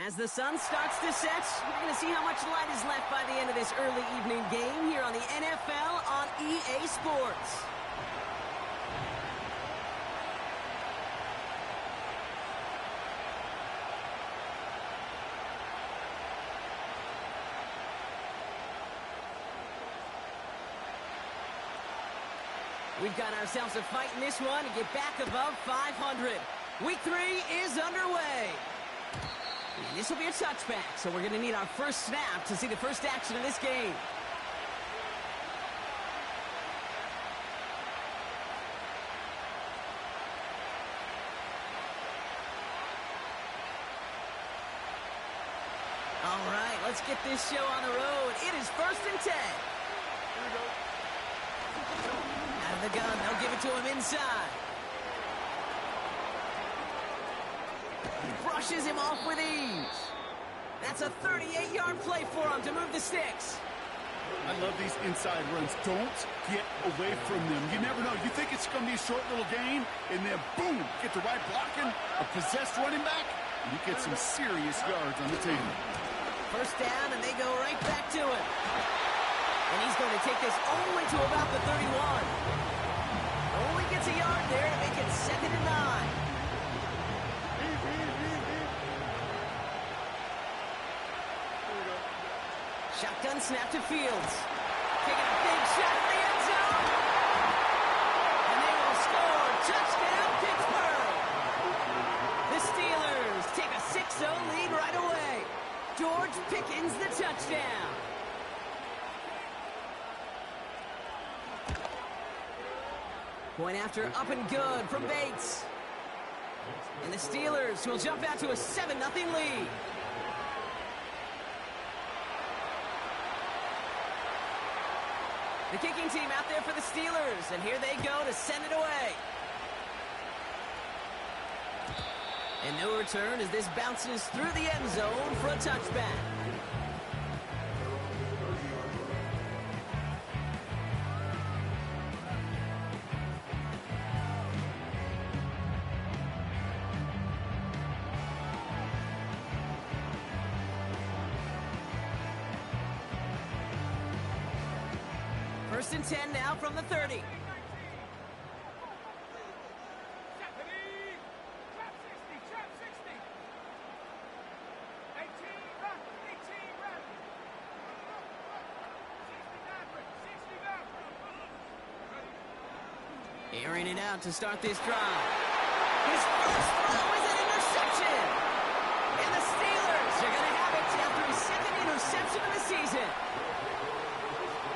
As the sun starts to set, we're going to see how much light is left by the end of this early evening game here on the NFL on EA Sports. We've got ourselves a fight in this one to get back above 500. Week 3 is underway. And this will be a touchback, so we're going to need our first snap to see the first action of this game. All right, let's get this show on the road. It is 1st and 10. Here we go. Out of the gun, they'll give it to him inside. Brushes him off with ease. That's a 38-yard play for him to move the sticks. I love these inside runs. Don't get away from them. You never know. You think it's going to be a short little gain, and then boom, get the right blocking, a possessed running back, and you get some serious yards on the table. First down, and they go right back to it. And he's going to take this only to about the 31. Only gets a yard there to make it 2nd and 9. Shotgun snap to Fields. Taking a big shot in the end zone. And they will score. Touchdown, Pittsburgh. The Steelers take a 6-0 lead right away. George Pickens the touchdown. Point after up and good from Bates. And the Steelers will jump out to a 7-0 lead. The kicking team out there for the Steelers, and here they go to send it away. And no return as this bounces through the end zone for a touchback. First and 10 now from the 30. Airing it out to start this drive. His first throw is an interception. And the Steelers are going to have it after his 2nd interception of the season.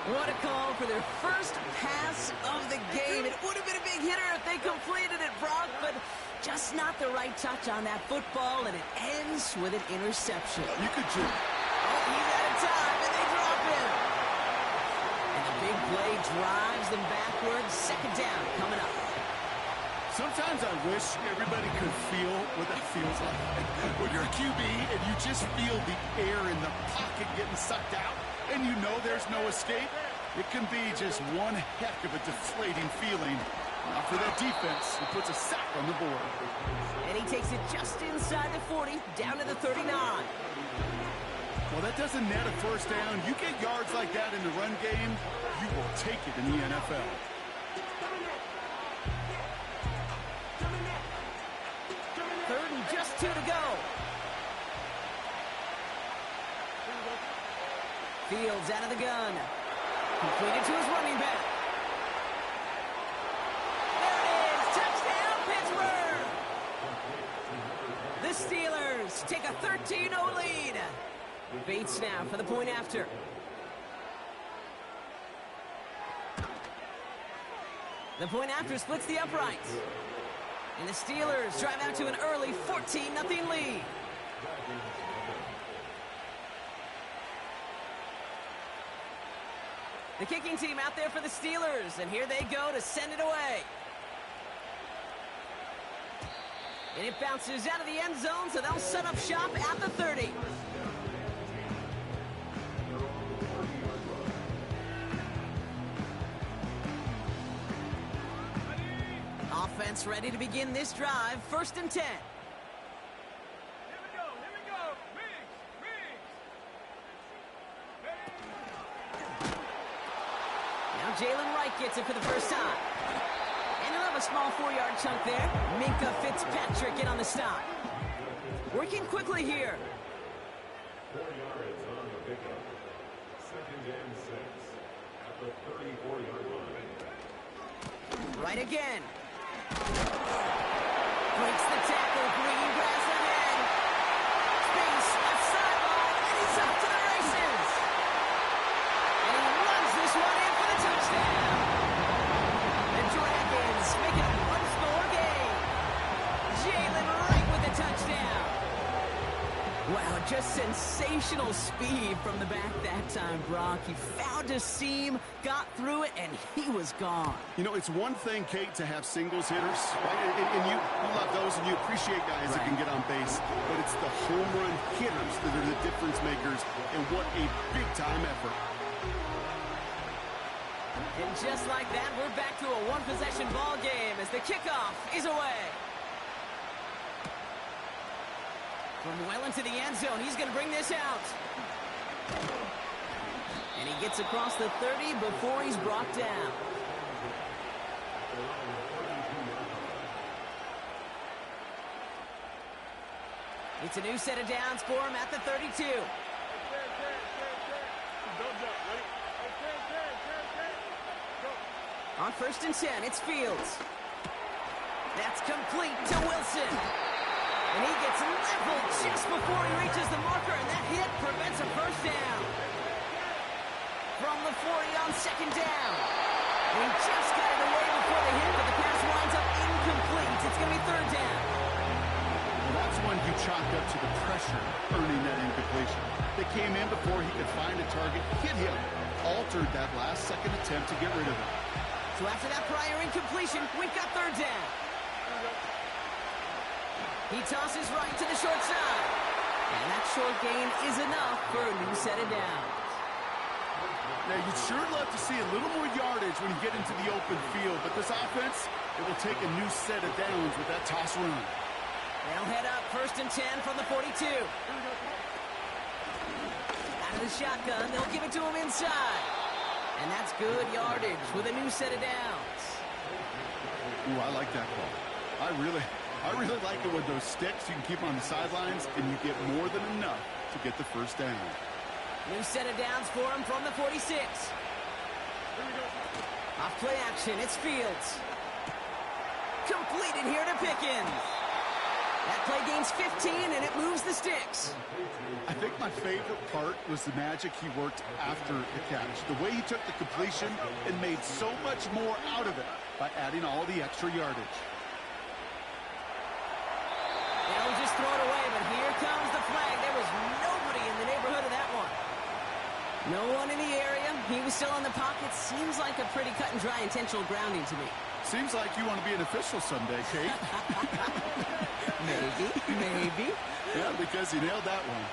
What a call for their first pass of the game. It would have been a big hitter if they completed it, Brock, but just not the right touch on that football, and it ends with an interception. You could just... Oh, he's out of time, and they drop him. And the big play drives them backwards. 2nd down coming up. Sometimes I wish everybody could feel what that feels like. When you're a QB and you just feel the air in the pocket getting sucked out, and you know there's no escape, it can be just one heck of a deflating feeling. Now for that defense, he puts a sack on the board. And he takes it just inside the 40, down to the 39. Well, that doesn't net a first down. You get yards like that in the run game, you will take it in the NFL. Third and just 2 to go. Fields out of the gun. Completed to his running back. There it is. Touchdown, Pittsburgh. The Steelers take a 13-0 lead. Bates now for the point after. The point after splits the uprights. And the Steelers drive out to an early 14-0 lead. The kicking team out there for the Steelers, and here they go to send it away. And it bounces out of the end zone, so they'll set up shop at the 30. Offense ready to begin this drive. 1st and 10. Here we go. Jalen Wright gets it for the first time. And he'll have a small 4-yard chunk there. Minkah Fitzpatrick in on the stop. Working quickly here. 4 yards on the pickup. 2nd and 6 at the 34-yard line. Right again. Breaks the tackle. Green grass ahead. Space left sideline. And he's off to the races. And he runs this one in for the touchdown. The Dragons make it a one-score game. Jalen Wright with the touchdown. Wow, just sensational speed from the back that time, Brock. He found a seam, got through it, and he was gone. You know, it's one thing, Kate, to have singles hitters, right? And you love those, and you appreciate guys that can get on base. But it's the home run hitters that are the difference makers, and what a big-time effort. And just like that, we're back to a one-possession ball game as the kickoff is away. From well into the end zone, he's going to bring this out. And he gets across the 30 before he's brought down. It's a new set of downs for him at the 32. On 1st and 10, it's Fields. That's complete to Wilson. And he gets leveled just before he reaches the marker, and that hit prevents a first down. From the 40 on 2nd down. And he just got it away before the hit, but the pass winds up incomplete. It's going to be 3rd down. Well, that's when you chalked up to the pressure earning that incompletion. They came in before he could find a target, hit him, altered that last-second attempt to get rid of him. So after that prior incompletion, we've got 3rd down. He tosses right to the short side. And that short gain is enough for a new set of downs. Now, you'd sure love to see a little more yardage when you get into the open field, but this offense, it will take a new set of downs with that toss run. They'll head up 1st and 10 from the 42. Out of the shotgun, they'll give it to him inside. And that's good yardage with a new set of downs. Ooh, I like that call. I really like it with those sticks. You can keep them on the sidelines, and you get more than enough to get the first down. New set of downs for him from the 46. Off play action, it's Fields. Completed here to Pickens. That play gains 15, and it moves the sticks. I think my favorite part was the magic he worked after the catch. The way he took the completion and made so much more out of it by adding all the extra yardage. They'll just throw it away, but here comes the flag. There was nobody in the neighborhood of that one. No one in the area. He was still in the pocket. Seems like a pretty cut and dry intentional grounding to me. Seems like you want to be an official someday, Kate. Maybe. Yeah, because he nailed that one.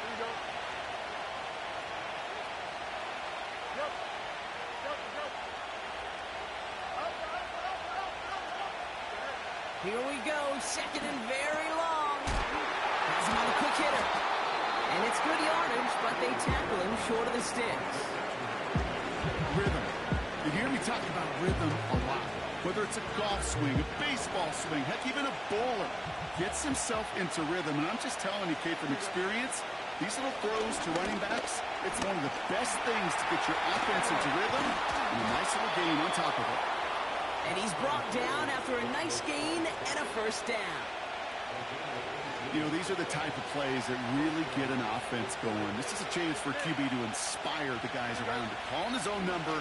Here we go. 2nd and very long. Has him on a quick hitter. And it's good yardage, but they tackle him short of the sticks. Rhythm. You hear me talk about rhythm a lot. Whether it's a golf swing, a baseball swing, heck, even a bowler gets himself into rhythm. And I'm just telling you, Kate, from experience, these little throws to running backs, it's one of the best things to get your offense into rhythm and a nice little gain on top of it. And he's brought down after a nice gain and a first down. You know, these are the type of plays that really get an offense going. This is a chance for QB to inspire the guys around it. Calling his own number,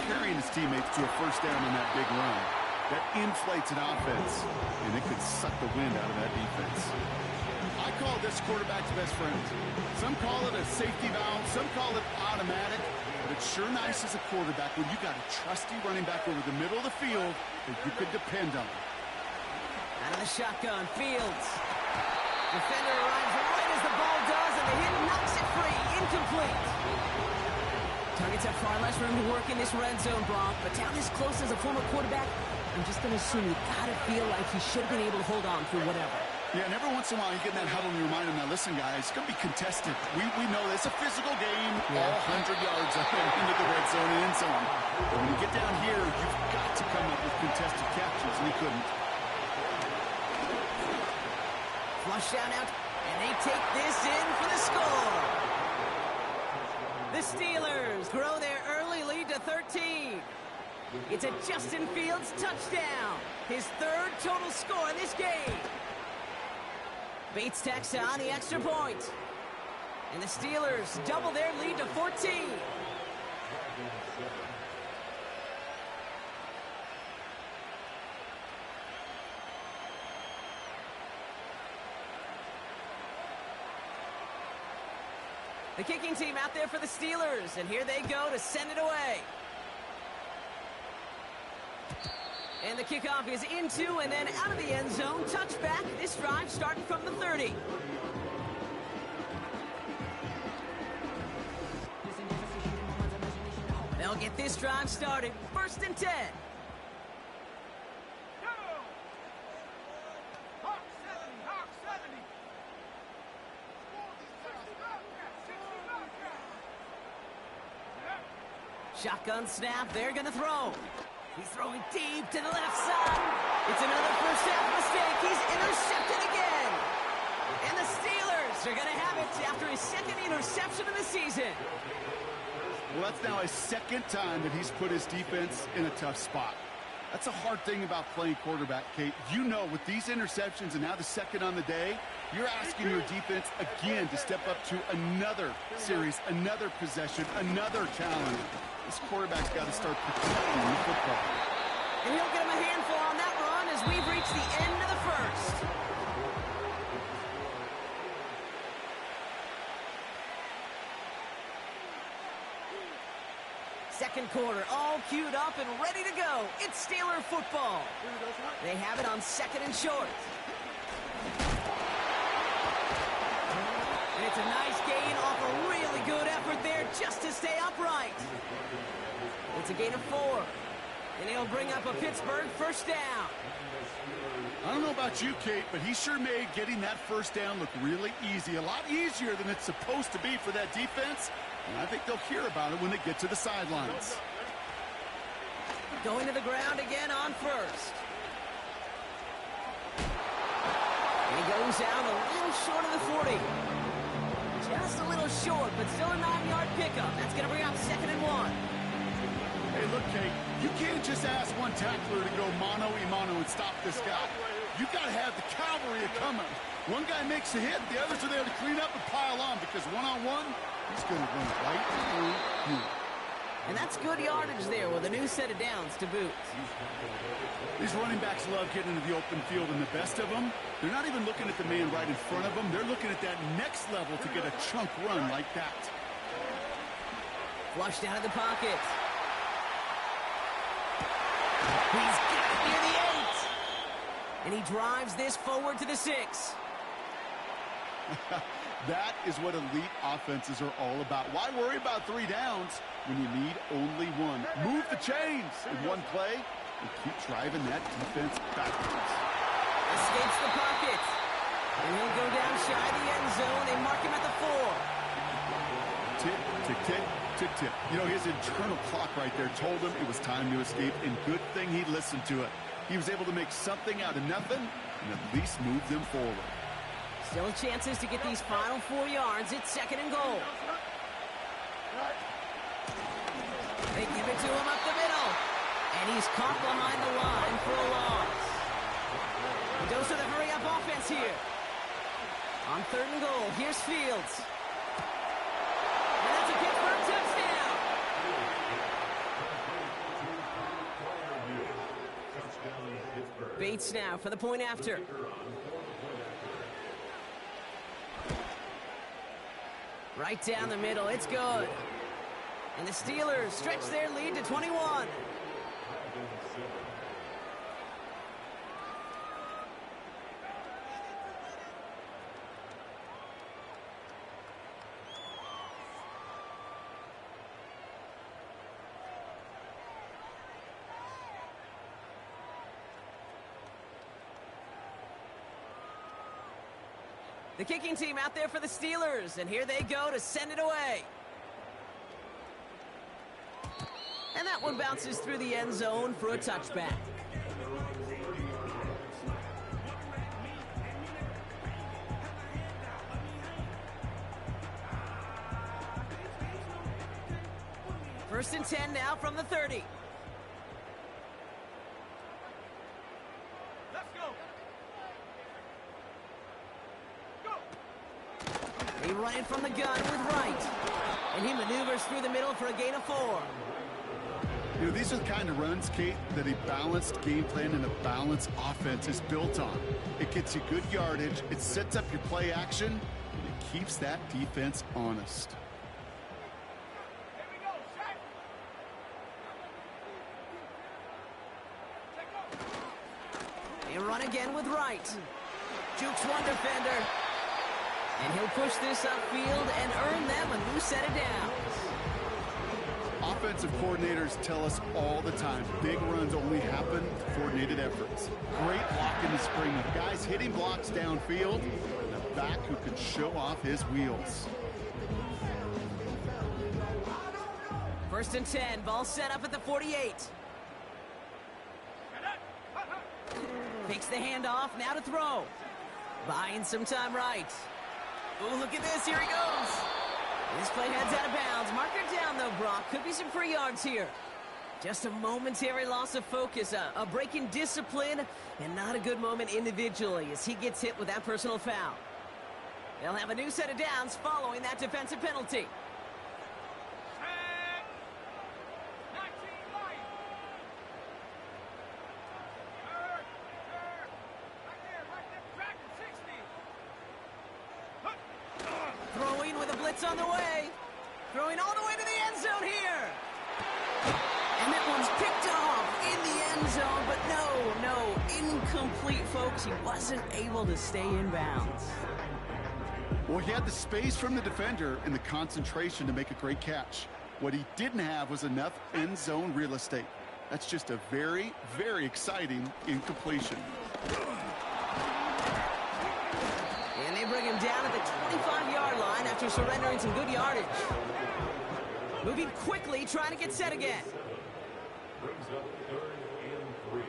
carrying his teammates to a first down on that big run. That inflates an offense, and it could suck the wind out of that defense. I call this quarterback's best friend. Some call it a safety valve, some call it automatic, but it's sure nice as a quarterback when you got a trusty running back over the middle of the field that you could depend on. Out of the shotgun, Fields. Defender arrives right as the ball does, and the hit knocks it free. Incomplete. Targets have far less room to work in this red zone, Brock, but down this close as a former quarterback, I'm just going to assume you got to feel like he should have been able to hold on through whatever. Yeah, and every once in a while you get in that huddle and you remind them, now listen guys, it's going to be contested. We know this. It's a physical game, all 100 yards into the red zone and end zone. But when you get down here, you've got to come up with contested catches, and he couldn't. Flush down out, and they take this in for the score. The Steelers grow their early lead to 13. It's a Justin Fields touchdown, his third total score in this game. Bates tacks on the extra point. And the Steelers double their lead to 14. The kicking team out there for the Steelers, and here they go to send it away. And the kickoff is into and then out of the end zone. Touchback. This drive starting from the 30. They'll get this drive started. 1st and 10. Shotgun snap. They're going to throw. He's throwing deep to the left side. It's another first half mistake. He's intercepted again. And the Steelers are going to have it after his second interception of the season. Well, that's now his second time that he's put his defense in a tough spot. That's a hard thing about playing quarterback, Kate. You know, with these interceptions and now the second on the day, you're asking your defense again to step up to another series, another possession, another challenge. This quarterback's got to start protecting the football. And he'll get him a handful on that run as we've reached the end of the first. Second quarter, all queued up and ready to go. It's Steeler football. They have it on 2nd and short. And it's a nice gain off a really good effort there just to stay upright. It's a gain of 4. And it'll bring up a Pittsburgh first down. I don't know about you, Kate, but he sure made getting that first down look really easy. A lot easier than it's supposed to be for that defense. And I think they'll hear about it when they get to the sidelines. Going to the ground again on 1st. And he goes out a little short of the 40. Just a little short, but still a 9-yard pickup. That's going to bring up 2nd and 1. Hey, look, Kate, you can't just ask one tackler to go mano-a-mano and stop this guy. You got to have the cavalry coming. One guy makes a hit, the others are there to clean up and pile on, because one-on-one, he's going to run right through you. And that's good yardage there with a new set of downs to boot. These running backs love getting into the open field, and the best of them, they're not even looking at the man right in front of them. They're looking at that next level to get a chunk run like that. Flushed out of the pocket. He's got it near the 8. And he drives this forward to the 6. That is what elite offenses are all about. Why worry about 3 downs when you need only 1? Move the chains in one play and keep driving that defense backwards. Escapes the pocket. And he'll go down shy of the end zone. They mark him at the 4. Tick, tick, tick, tick, tick. You know, his internal clock right there told him it was time to escape, and good thing he listened to it. He was able to make something out of nothing and at least move them forward. Still chances to get these final 4 yards. It's 2nd and goal. They give it to him up the middle. And he's caught behind the line for a loss. He goes to the hurry-up offense here. On 3rd and goal, here's Fields. And that's a Pittsburgh touchdown. Bates now for the point after. Right down the middle, it's good. And the Steelers stretch their lead to 21. The kicking team out there for the Steelers, and here they go to send it away. And that one bounces through the end zone for a touchback. First and 10 now from the 30. Let's go. He running from the gun with Wright. And he maneuvers through the middle for a gain of 4. You know, these are the kind of runs, Kate, that a balanced game plan and a balanced offense is built on. It gets you good yardage, it sets up your play action, and it keeps that defense honest. Here we go. Set. Check up. They run again with Wright. Jukes one defender. And he'll push this upfield and earn them a new set of downs. Offensive coordinators tell us all the time, big runs only happen with coordinated efforts. Great block in the spring of guys hitting blocks downfield, and a back who can show off his wheels. First and 10, ball set up at the 48. Fakes the handoff, now to throw. Buying some time right. Oh, look at this, here he goes. This play heads out of bounds. Marker down, though, Brock. Could be some free yards here. Just a momentary loss of focus, a break in discipline, and not a good moment individually as he gets hit with that personal foul. They'll have a new set of downs following that defensive penalty. Set. 19 right. Right there. Track 60. Throwing with a blitz on the way. Throwing all the way to the end zone here. And that one's picked off in the end zone, but no, incomplete, folks. He wasn't able to stay in bounds. Well, he had the space from the defender and the concentration to make a great catch. What he didn't have was enough end zone real estate. That's just a very, very exciting incompletion. And they bring him down at the 25-yard line after surrendering some good yardage. Moving quickly, trying to get set again. Brings up 3rd and 3.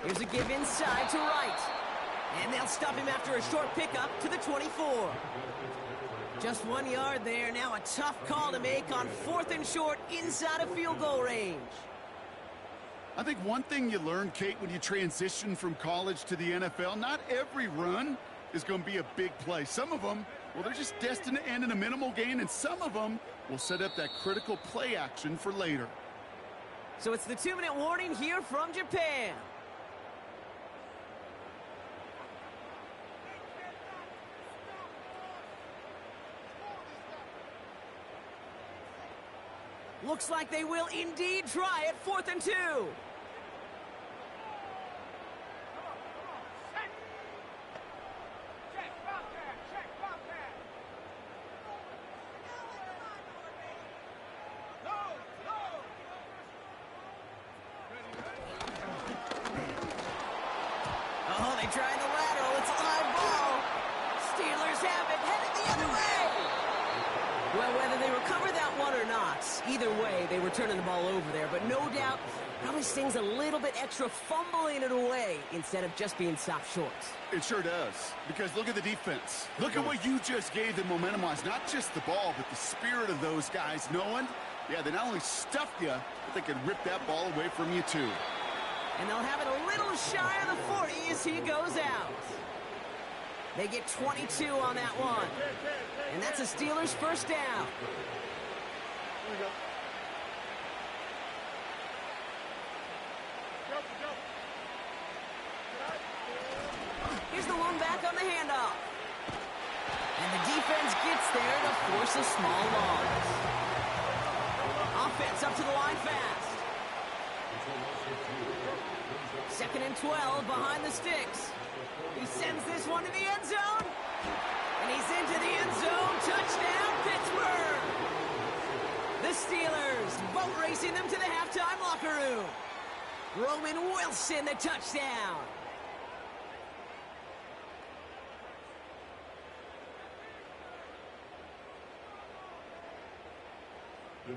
Here's a give inside to Wright. And they'll stop him after a short pickup to the 24. Just 1 yard there. Now a tough call to make on 4th and short inside of field goal range. I think one thing you learn, Kate, when you transition from college to the NFL, not every run is going to be a big play. Some of them, well, they're just destined to end in a minimal gain, and some of them will set up that critical play action for later. So it's the 2-minute warning here from Japan. Looks like they will indeed try it. 4th and 2. Oh, they tried the lateral. It's a live ball. Steelers have it, headed the other way. Well, whether they recover that one or not, either way, they were turning the ball over there. But no doubt, probably stings a little bit extra fumbling it away instead of just being stopped short. It sure does, because look at the defense. Look at what you just gave them momentum-wise. Not just the ball, but the spirit of those guys knowing, yeah, they not only stuffed you, but they could rip that ball away from you, too. And they'll have it a little shy of the 40 as he goes out. They get 22 on that one. And that's a Steelers first down. Here's the one back on the handoff. And the defense gets there to force a small loss. Offense up to the line fast. 2nd and 12 behind the sticks. He sends this one to the end zone. And he's into the end zone. Touchdown, Pittsburgh. The Steelers boat racing them to the halftime locker room. Roman Wilson, the touchdown.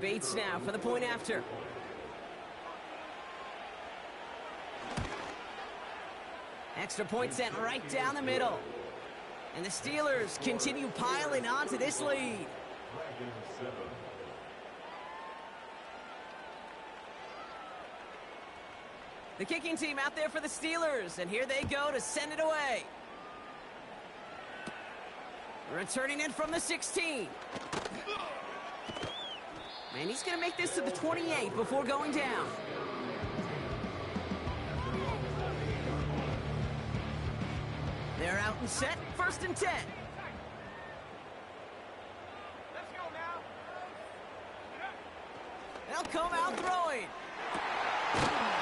Bates now for the point after. Extra point sent right down the middle. And the Steelers continue piling onto this lead. The kicking team out there for the Steelers, and here they go to send it away. Returning it from the 16. And he's going to make this to the 28 before going down. They're out and set, 1st and 10. Let's go now. They'll come out throwing.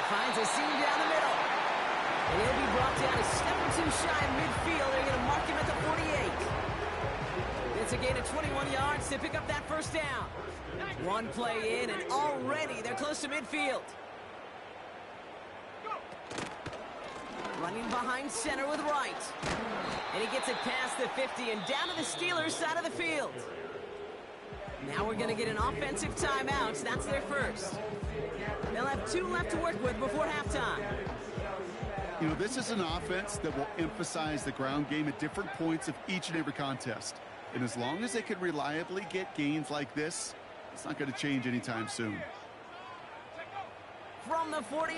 Finds a seam down the middle. And he'll be brought down a step or two shy of midfield. They're going to mark him at the 48. It's a gain of 21 yards to pick up that first down. One play in, and already they're close to midfield. Running behind center with Wright. And he gets it past the 50 and down to the Steelers side of the field. Now we're going to get an offensive timeout. That's their first. They'll have 2 left to work with before halftime. You know, this is an offense that will emphasize the ground game at different points of each and every contest. And as long as they can reliably get gains like this, it's not going to change anytime soon. From the 48.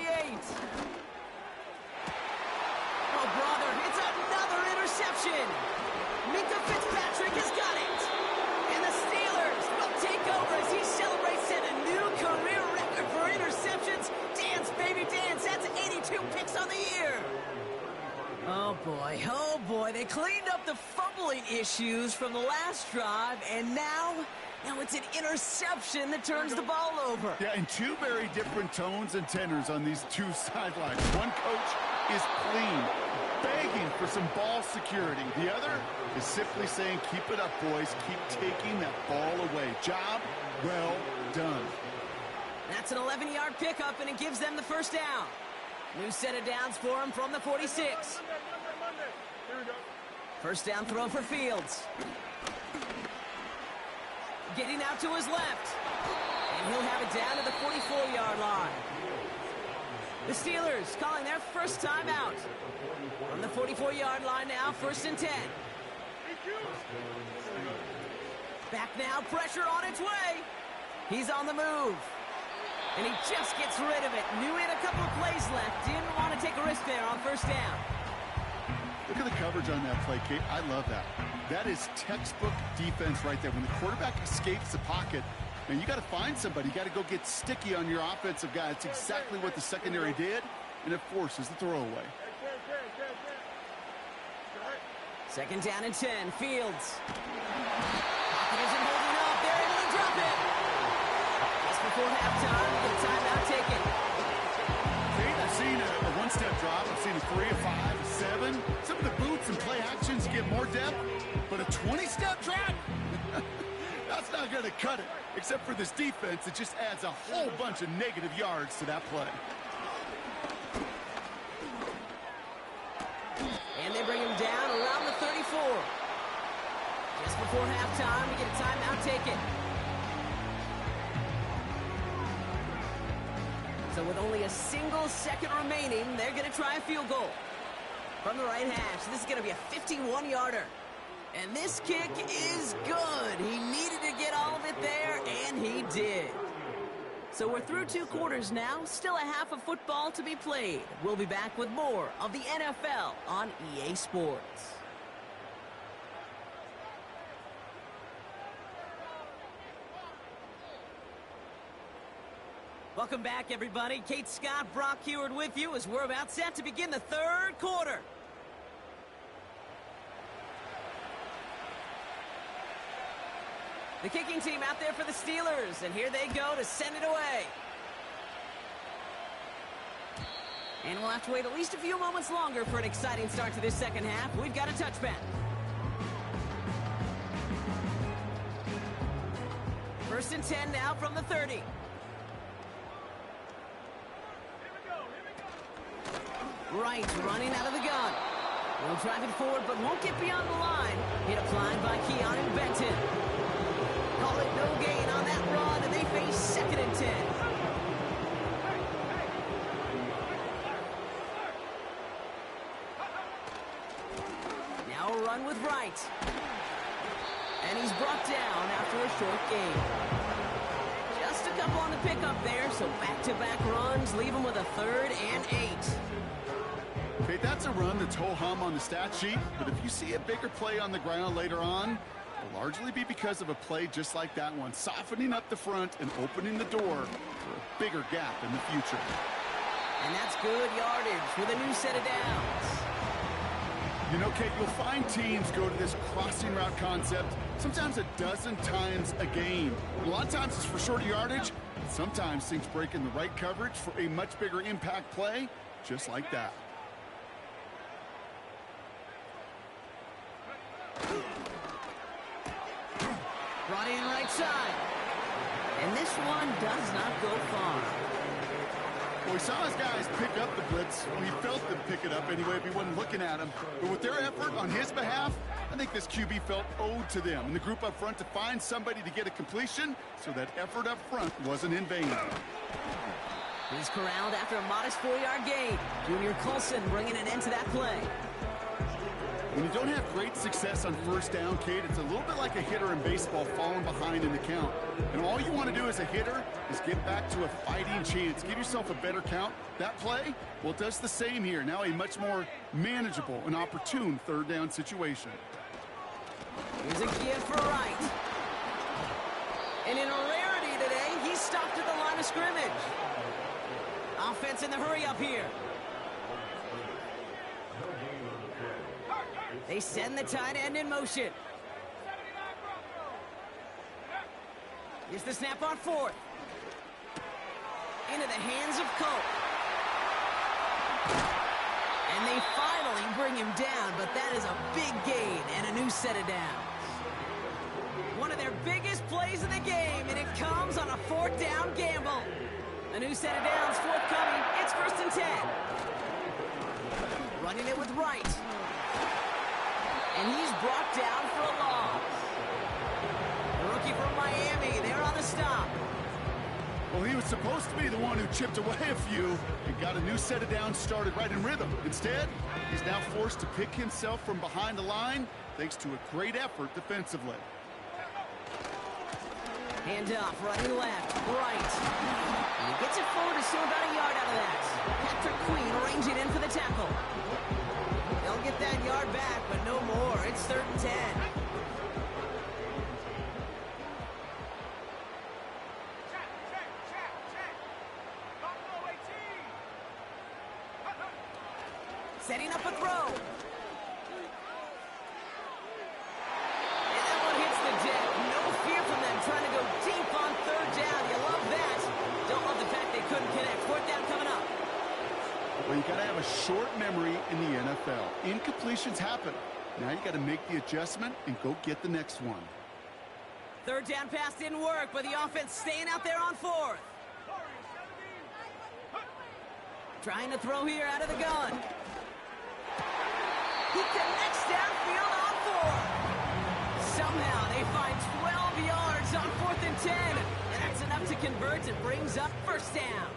Oh, brother, it's another interception. Minka Fitzpatrick has got it. And the Steelers will take over as he celebrates setting a new career record for interceptions. Dance, baby, dance. That's 82 picks on the year. Oh, boy, they cleaned up the fumbling issues from the last drive, and now it's an interception that turns the ball over. Yeah, and 2 very different tones and tenors on these 2 sidelines. One coach is clean, begging for some ball security. The other is simply saying, keep it up, boys. Keep taking that ball away. Job well done. That's an 11-yard pickup, and it gives them the first down. New set of downs for him from the 46. First down throw for Fields. Getting out to his left. And he'll have it down to the 44-yard line. The Steelers calling their first timeout. From the 44-yard line now, 1st and 10. Back now, pressure on its way. He's on the move. And he just gets rid of it. Knew he had a couple of plays left. Didn't want to take a risk there on first down. Look at the coverage on that play, Kate. I love that. That is textbook defense right there. When the quarterback escapes the pocket, man, you got to find somebody. You got to go get sticky on your offensive guy. That's exactly what the secondary did, and it forces the throwaway. 2nd down and 10. Fields. Pocket isn't holding up. They're able to drop it. Just before halftime, we get a timeout taken. Kate, I've seen a one-step drop. I've seen a 3, a 5, a 7. Some of the boots and play actions get more depth, but a 20-step drop? That's not going to cut it. Except for this defense, it just adds a whole bunch of negative yards to that play. And they bring him down around the 34. Just before halftime, we get a timeout taken. So with only a single second remaining, they're going to try a field goal. From the right hash, this is going to be a 51-yarder. And this kick is good. He needed to get all of it there, and he did. So we're through 2 quarters now. Still a half of football to be played. We'll be back with more of the NFL on EA Sports. Welcome back, everybody. Kate Scott, Brock Heward with you as we're about set to begin the 3rd quarter. The kicking team out there for the Steelers, and here they go to send it away. And we'll have to wait at least a few moments longer for an exciting start to this second half. We've got a touchback. First and 10 now from the 30. Wright running out of the gun. Will drive it forward, but won't get beyond the line. Hit applied by Keanu Benton. Call it no gain on that run, and they face second and 10. Now a run with Wright. And he's brought down after a short gain. Just a couple on the pickup there, so back-to-back runs leave him with a 3rd and 8. Okay, that's a run that's ho-hum on the stat sheet, but if you see a bigger play on the ground later on, it'll largely be because of a play just like that one, softening up the front and opening the door for a bigger gap in the future. And that's good yardage with a new set of downs. You know, Kate, you'll find teams go to this crossing route concept sometimes a dozen times a game. And a lot of times it's for shorter yardage, but sometimes things break in the right coverage for a much bigger impact play, just like that. Brought in right side. And this one does not go far. Well, we saw his guys pick up the blitz. We felt them pick it up anyway if he wasn't looking at him. But with their effort on his behalf, I think this QB felt owed to them and the group up front to find somebody to get a completion so that effort up front wasn't in vain. He's corralled after a modest 4-yard gain. Junior Colson bringing an end to that play. When you don't have great success on first down, Kate, it's a little bit like a hitter in baseball falling behind in the count. And all you want to do as a hitter is get back to a fighting chance. Give yourself a better count. That play, well, it does the same here. Now a much more manageable and opportune 3rd down situation. Here's a give for Wright. And in a rarity today, he's stopped at the line of scrimmage. Offense in the hurry up here. They send the tight end in motion. Here's the snap on 4th. Into the hands of Cope. And they finally bring him down, but that is a big gain and a new set of downs. One of their biggest plays of the game, and it comes on a 4th down gamble. A new set of downs forthcoming. It's first and 10. Running it with Wright. And he's brought down for a loss. The rookie from Miami, they're on the stop. Well, he was supposed to be the one who chipped away a few and got a new set of downs started right in rhythm. Instead, he's now forced to pick himself from behind the line thanks to a great effort defensively. Hand off, running left, right. And he gets it forward to still about a yard out of that. Patrick Queen arranging in for the tackle. They'll get that yard back, but no more. It's 3rd and 10. Setting up a throw. And that one hits the deck. No fear from them trying to go deep on 3rd down. You love that. Don't love the fact they couldn't connect. 4th down coming up. Well, you got to have a short memory in the NFL. Incompletions happen. Now you got to make the adjustment and go get the next one. 3rd down pass didn't work, but the offense staying out there on 4th. Trying to throw here out of the gun. He connects downfield on 4th. Somehow they find 12 yards on 4th and 10. And that's enough to convert and brings up first down.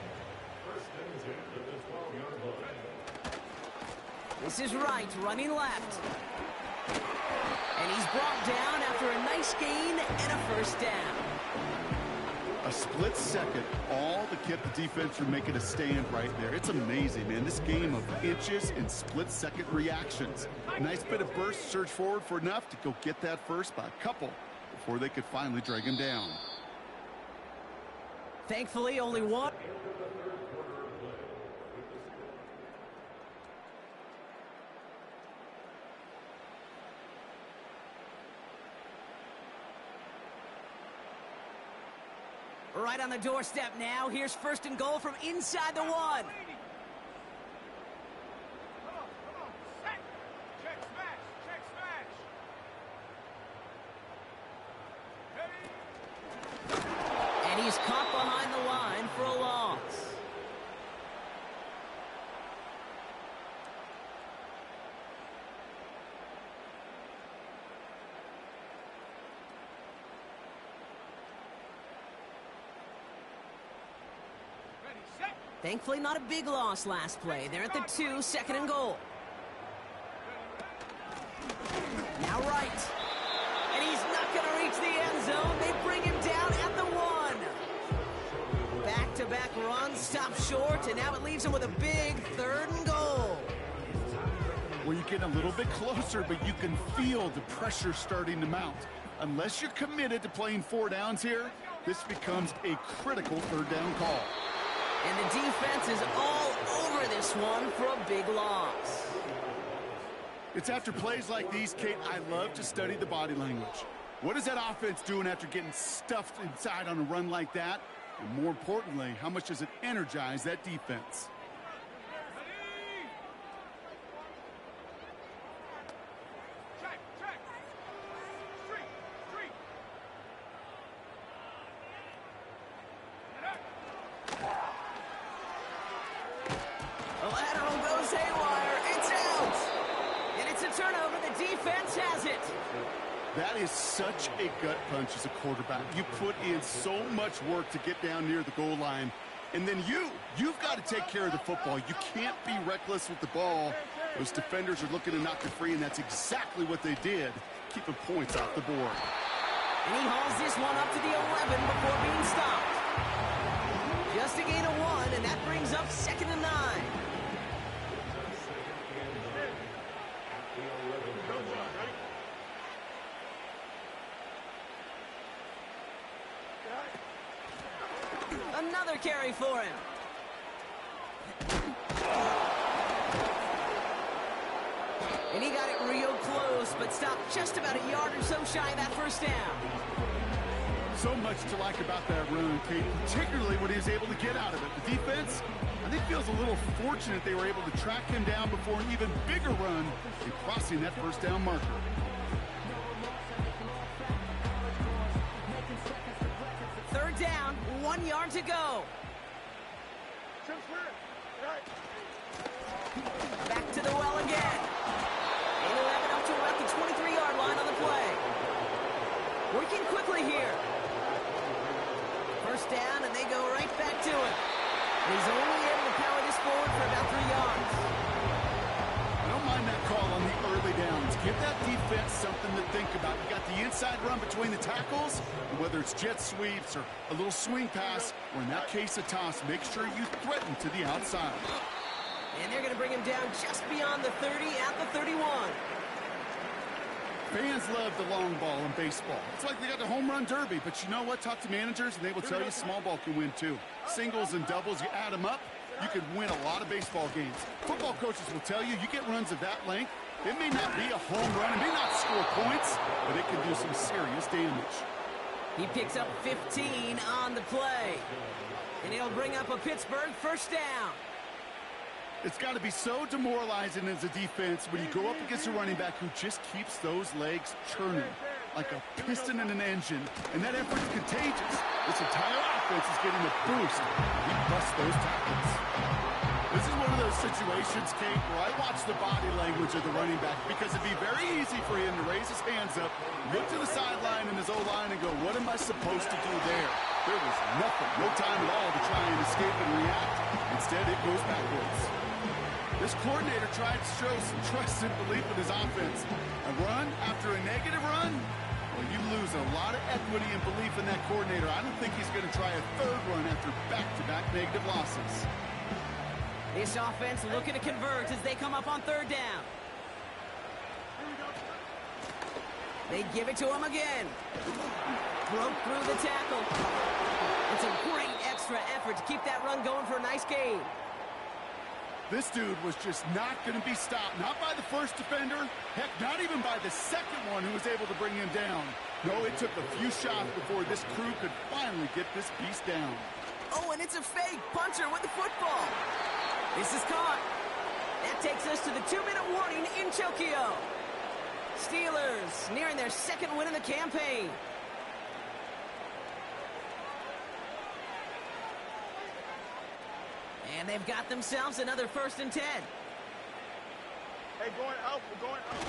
This is Wright running left. And he's brought down after a nice gain and a first down. A split second, all to keep the defense from making a stand right there. It's amazing, man. This game of inches and split-second reactions. Nice bit of burst, surge forward for enough to go get that first by a couple before they could finally drag him down. Thankfully, only one. Right on the doorstep now. Here's 1st and goal from inside the 1. Come on. Set. Check smash. Check smash. Ready. Thankfully, not a big loss last play. They're at the 2, second and goal. Now right. And he's not going to reach the end zone. They bring him down at the 1. Back-to-back runs, stop short, and now it leaves him with a big 3rd and goal. Well, you get a little bit closer, but you can feel the pressure starting to mount. Unless you're committed to playing 4 downs here, this becomes a critical 3rd down call. And the defense is all over this one for a big loss. It's after plays like these, Kate, I love to study the body language. What is that offense doing after getting stuffed inside on a run like that? And more importantly, how much does it energize that defense? Check, check. Street, street. The lateral goes haywire. It's out. And it's a turnover. The defense has it. That is such a gut punch as a quarterback. You put in so much work to get down near the goal line. And then you've got to take care of the football. You can't be reckless with the ball. Those defenders are looking to knock it free, and that's exactly what they did, keeping points off the board. And he hauls this one up to the 11 before being stopped. Just a gain of 1, and that brings up 2nd and 9. Another carry for him. And he got it real close, but stopped just about a yard or so shy of that 1st down. So much to like about that run, Kate, particularly what he was able to get out of it. The defense, I think, feels a little fortunate they were able to track him down before an even bigger run in crossing that 1st down marker. Third down, 1 yard to go. Back to the well again. And he'll have it up to about the 23-yard line on the play. Working quickly here. 1st down, and they go right back to it. He's only able to power this forward for about 3 yards. I don't mind that call on the early downs. Give that defense something to think about. You got the inside run between the tackles, and whether it's jet sweeps or a little swing pass, or in that case a toss, make sure you threaten to the outside. And they're going to bring him down just beyond the 30 at the 31. Fans love the long ball in baseball. It's like they got the home run derby, but you know what? Talk to managers, and they will tell you small ball can win too. Singles and doubles, you add them up, you could win a lot of baseball games. Football coaches will tell you, you get runs of that length, it may not be a home run, it may not score points, but it can do some serious damage. He picks up 15 on the play. And he'll bring up a Pittsburgh 1st down. It's got to be so demoralizing as a defense when you go up against a running back who just keeps those legs churning like a piston in an engine, and that effort's contagious. This entire offense is getting a boost. He busts those tackles. This is one of those situations, Kate, where I watch the body language of the running back, because it'd be very easy for him to raise his hands up, look to the sideline in his O-line and go, what am I supposed to do there? There was nothing, no time at all to try and escape and react. Instead, it goes backwards. This coordinator tried to show some trust and belief in his offense. A run after a negative run? Well, you lose a lot of equity and belief in that coordinator. I don't think he's going to try a 3rd run after back-to-back negative losses. This offense looking to convert as they come up on 3rd down. They give it to him again. Broke through the tackle. It's a great extra effort to keep that run going for a nice gain. This dude was just not going to be stopped. Not by the 1st defender. Heck, not even by the 2nd one who was able to bring him down. No, it took a few shots before this crew could finally get this beast down. Oh, and it's a fake puncher with the football. This is caught. That takes us to the 2-minute warning in Tokyo. Steelers nearing their 2nd win in the campaign. And they've got themselves another 1st and 10. Hey, going out, we're going out.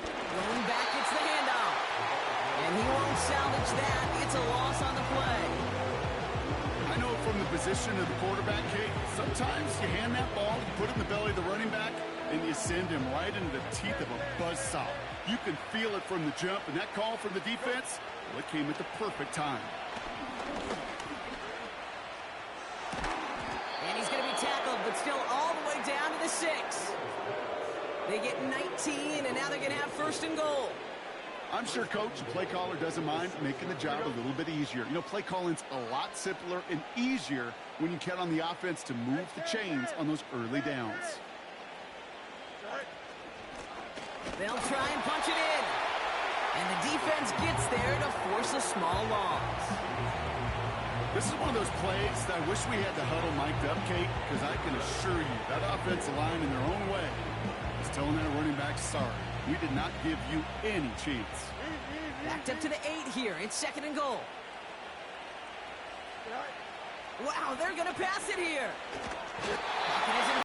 Going back, it's the handoff. And he won't salvage that. It's a loss on the play. I I know from the position of the quarterback, Kate, sometimes you hand that ball, you put it in the belly of the running back, and you send him right into the teeth of a buzzsaw. You can feel it from the jump, and that call from the defense, well, it came at the perfect time. And he's going to be tackled, but still all the way down to the 6. They get 19, and now they're going to have first and goal. I'm sure coach and play caller doesn't mind making the job a little bit easier. You know, play calling's a lot simpler and easier when you count on the offense to move the chains on those early downs. They'll try and punch it in. And the defense gets there to force a small loss. This is one of those plays that I wish we had the huddle mic'd up, Kate, because I can assure you that offensive line in their own way is telling their running back, sorry, we did not give you any chance. Backed up to the 8 here. It's second and goal. Wow, they're going to pass it here. Pocket isn't